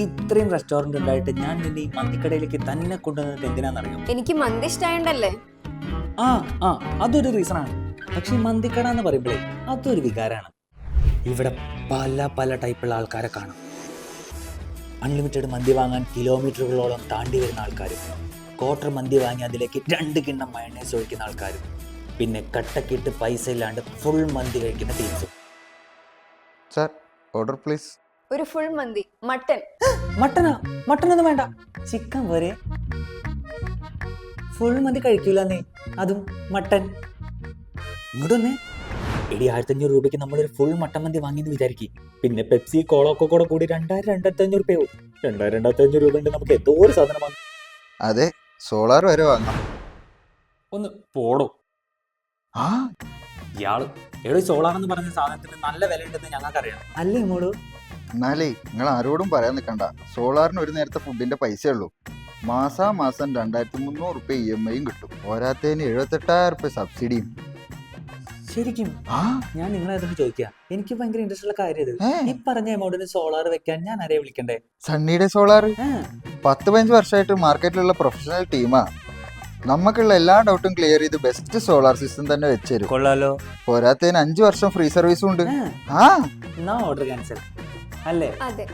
ഇത്രയും റെസ്റ്റോറന്റ് ഉണ്ടായിട്ട് ഞാൻ നിന്നെ ഈ മന്തിക്കടയിലേക്ക് തന്നെ കൊണ്ടുവന്നിട്ട് എന്തിനാണെന്നറിയോ? എനിക്ക് മന്തി ഇഷ്ടമായോണ്ടല്ലേ? ആ ആ അതൊരു റീസൺ ആണ്. പക്ഷെ ഈ മന്തിക്കട എന്ന് പറയുമ്പോഴേ അതൊരു വികാരമാണ്. ഇവിടെ പല പല ടൈപ്പുള്ള ആൾക്കാരെ കാണാം. അൺലിമിറ്റഡ് മന്തി വാങ്ങാൻ കിലോമീറ്ററുകളോളം താണ്ടി വരുന്ന ആൾക്കാരും, ക്വാർട്ടർ മന്തി വാങ്ങി അതിലേക്ക് 2 കിണ്ണം മയണൈസ് ഒഴിക്കുന്ന ആൾക്കാരും, പിന്നെ കട്ടക്കിട്ട് പൈസ ഇല്ലാണ്ട് ഫുൾ മന്തി കഴിക്കുന്ന ടീംസും. Sir order please. ഒരു ഫുൾ മന്തി മട്ടൻ. മട്ടനൊന്നും വേണ്ട, ചിക്കൻ പോരെ. ഫുൾ മന്തി കഴിക്കൂലെന്നേ, അതും മട്ടൻ. ഇങ്ങോട്ടൊന്നേ എടി, 1500 രൂപയ്ക്ക് നമ്മളൊരു ഫുൾ മട്ടൻ മന്തി വാങ്ങിയെന്ന് വിചാരിക്കും. പിന്നെ പെപ്സി കോളൊക്കെ കൂടെ കൂടി 2000-2500 രൂപയാവും. 2000-2500 രൂപ ഉണ്ട് നമുക്ക് എന്തോ ഒരു സാധനം വാങ്ങും. അതെ, സോളാർ വരെ വാങ്ങാം. ഒന്ന് പോടോ ആ ഇയാള്. എടോ, സോളാറെന്ന് പറഞ്ഞ സാധനത്തിന് നല്ല വില ഉണ്ടെന്ന് ഞങ്ങൾക്കറിയാം, അല്ലേ മോളു? എന്നാലേ നിങ്ങൾ ആരോടും പറയാൻ നിൽക്കണ്ട. സോളാറിന് ഒരു നേരത്തെ ഫുഡിന്റെ പൈസ ഉള്ളൂ. മാസം 2300 രൂപ EMI കിട്ടും. പോരാത്തതിന് 78,000 രൂപ സബ്സിഡിയും. ശരിക്കും ആ ഞാൻ നിങ്ങളെ അതൊക്കെ ചോദിക്കാം. എനിക്ക് ഭയങ്കര ഇൻട്രസ്റ്റ് ഉള്ള കാര്യം ഇത്. ഏ, ഈ പറഞ്ഞ എമൗണ്ടിന് സോളാർ വെക്കാൻ ഞാൻ ആരെയെ വിളിക്കണ്ടേ? സണ്ണിയുടെ സോളാർ ആ, 10-15 വർഷമായിട്ട് മാർക്കറ്റിലുള്ള പ്രൊഫഷണൽ ടീമാ. നമുക്കുള്ള എല്ലാ ഡൗട്ടും ക്ലിയർ ചെയ്ത് ബെസ്റ്റ് സോളാർ സിസ്റ്റം തന്നെ വെച്ചുതരും. കൊള്ളാലോ. പോരാത്തതിന് 5 വർഷം ഫ്രീ സർവീസും ഉണ്ട്. ആ, ആ എന്നാ ഓർഡർ ക്യാൻസൽ അല്ലേ? അതെ.